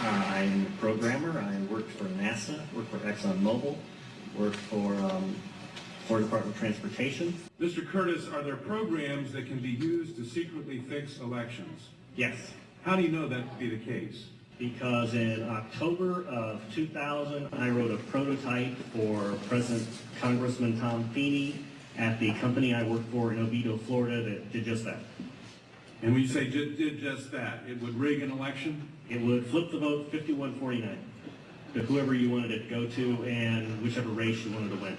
I'm a programmer. I worked for NASA, worked for ExxonMobil, worked for Florida Department of Transportation. Mr. Curtis, are there programs that can be used to secretly fix elections? Yes. How do you know that to be the case? Because in October of 2000, I wrote a prototype for President Congressman Tom Feeney at the company I worked for in Oviedo, Florida, that did just that. And when you say did just that, it would rig an election? It would flip the vote 51-49 to whoever you wanted it to go to and whichever race you wanted to win.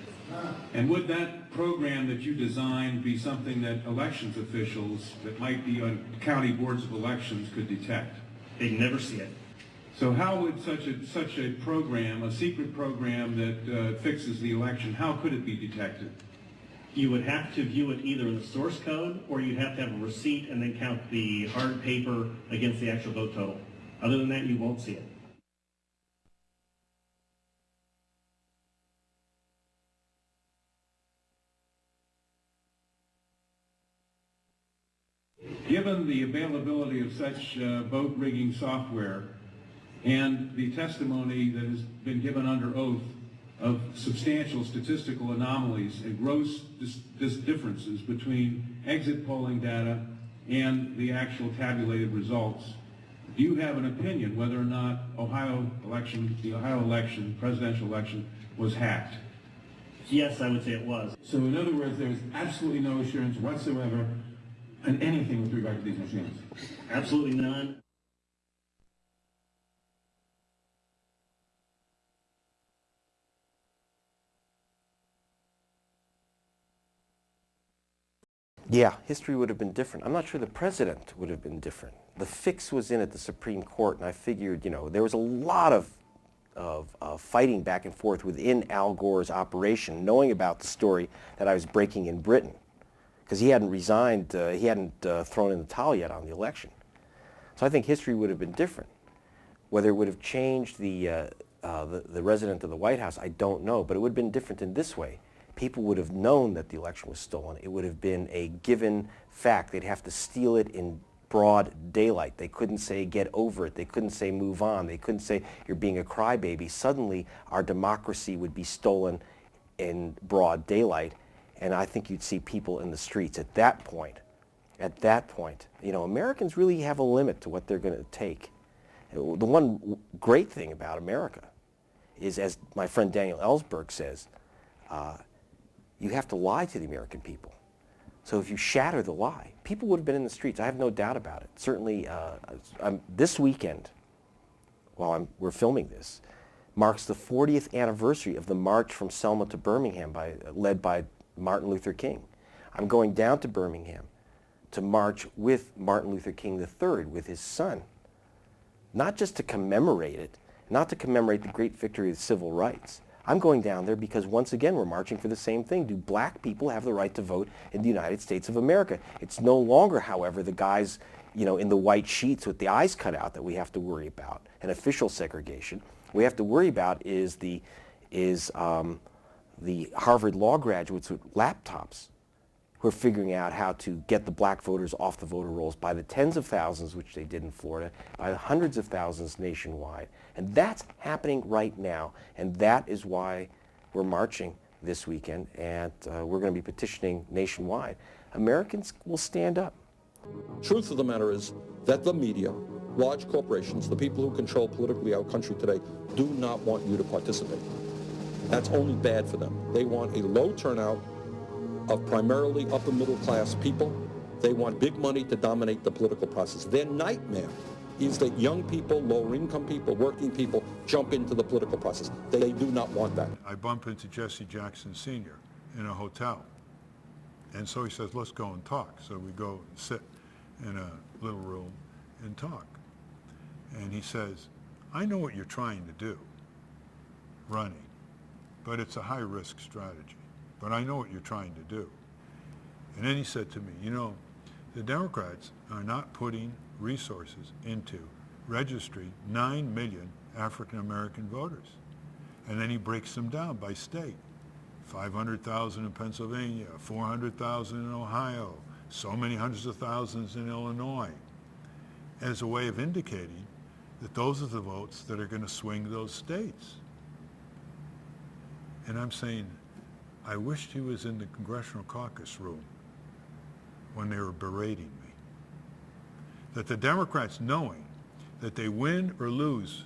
And would that program that you designed be something that elections officials that might be on county boards of elections could detect? They'd never see it. So how would such a program, a secret program that fixes the election, how could it be detected? You would have to view it either in the source code or you'd have to have a receipt and then count the hard paper against the actual vote total. Other than that, you won't see it. Given the availability of such vote rigging software and the testimony that has been given under oath of substantial statistical anomalies and gross differences between exit polling data and the actual tabulated results, do you have an opinion whether or not the Ohio election, presidential election, was hacked? Yes, I would say it was. So in other words, there's absolutely no assurance whatsoever on anything with regard to these machines? Absolutely none. Yeah, history would have been different. I'm not sure the president would have been different. The fix was in at the Supreme Court, and I figured, you know, there was a lot of fighting back and forth within Al Gore's operation, knowing about the story that I was breaking in Britain, because he hadn't resigned, he hadn't thrown in the towel yet on the election. So I think history would have been different. Whether it would have changed the resident of the White House, I don't know, but it would have been different in this way. People would have known that the election was stolen. It would have been a given fact. They'd have to steal it in broad daylight. They couldn't say get over it. They couldn't say move on. They couldn't say you're being a crybaby. Suddenly our democracy would be stolen in broad daylight, and I think you'd see people in the streets at that point. At that point, you know, Americans really have a limit to what they're going to take. The one great thing about America is, as my friend Daniel Ellsberg says, you have to lie to the American people. So if you shatter the lie, people would have been in the streets. I have no doubt about it. Certainly, this weekend, while we're filming this, marks the 40th anniversary of the march from Selma to Birmingham led by Martin Luther King. I'm going down to Birmingham to march with Martin Luther King III, with his son, not just to commemorate it, not to commemorate the great victory of civil rights. I'm going down there because, once again, we're marching for the same thing. Do black people have the right to vote in the United States of America? It's no longer, however, the guys, you know, in the white sheets with the eyes cut out that we have to worry about, and official segregation. What we have to worry about is the Harvard law graduates with laptops who are figuring out how to get the black voters off the voter rolls by the tens of thousands, which they did in Florida, by the hundreds of thousands nationwide. And that's happening right now, and that is why we're marching this weekend, and we're going to be petitioning nationwide. Americans will stand up. Truth of the matter is that the media, large corporations, the people who control politically our country today, do not want you to participate. That's only bad for them. They want a low turnout of primarily upper middle class people. They want big money to dominate the political process. Their nightmare is that young people, lower income people, working people jump into the political process. They do not want that. I bump into Jesse Jackson Sr. in a hotel. And so he says, let's go and talk. So we go and sit in a little room and talk. And he says, I know what you're trying to do, running, but it's a high-risk strategy. But I know what you're trying to do. And then he said to me, you know, the Democrats are not putting resources into registering 9 million African-American voters. And then he breaks them down by state. 500,000 in Pennsylvania, 400,000 in Ohio, so many hundreds of thousands in Illinois, as a way of indicating that those are the votes that are going to swing those states. And I'm saying, I wished he was in the Congressional Caucus room when they were berating me. That the Democrats, knowing that they win or lose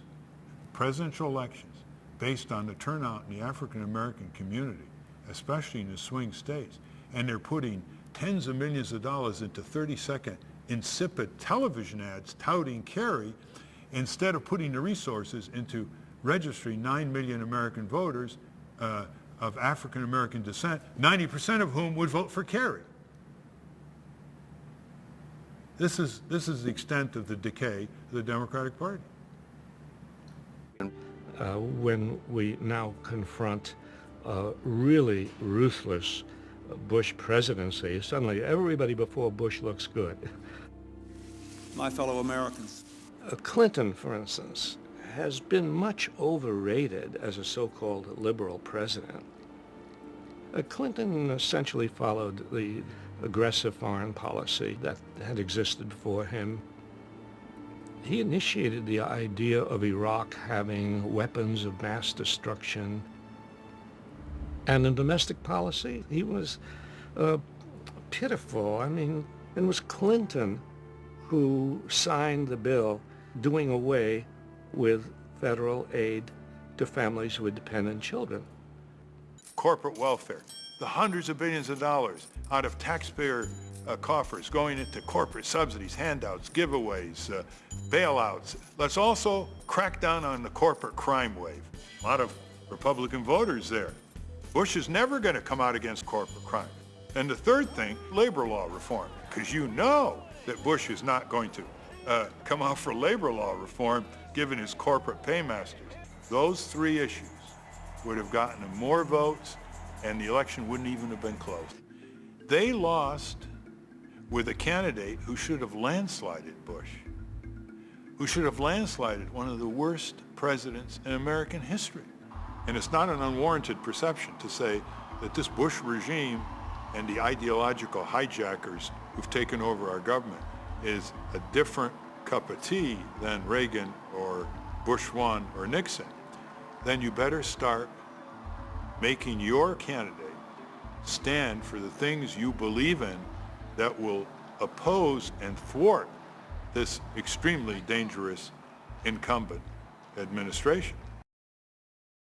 presidential elections based on the turnout in the African American community, especially in the swing states, and they're putting tens of millions of dollars into 30-second insipid television ads touting Kerry, instead of putting the resources into registering 9 million American voters of African American descent, 90% of whom would vote for Kerry. This is the extent of the decay of the Democratic Party. When we now confront a really ruthless Bush presidency, suddenly everybody before Bush looks good. My fellow Americans. Clinton, for instance, has been much overrated as a so-called liberal president. Clinton essentially followed the aggressive foreign policy that had existed before him. He initiated the idea of Iraq having weapons of mass destruction. And in domestic policy, he was pitiful. I mean, it was Clinton who signed the bill doing away with federal aid to families with dependent children. Corporate welfare, the hundreds of billions of dollars out of taxpayer coffers going into corporate subsidies, handouts, giveaways, bailouts. Let's also crack down on the corporate crime wave. A lot of Republican voters there. Bush is never going to come out against corporate crime. And the third thing, labor law reform, because you know that Bush is not going to come out for labor law reform given his corporate paymasters. Those three issues would have gotten him more votes, and the election wouldn't even have been close. They lost with a candidate who should have landslided Bush, who should have landslided one of the worst presidents in American history. And it's not an unwarranted perception to say that this Bush regime and the ideological hijackers who've taken over our government is a different cup of tea than Reagan or Bush 1 or Nixon. Then you better start making your candidate stand for the things you believe in that will oppose and thwart this extremely dangerous incumbent administration.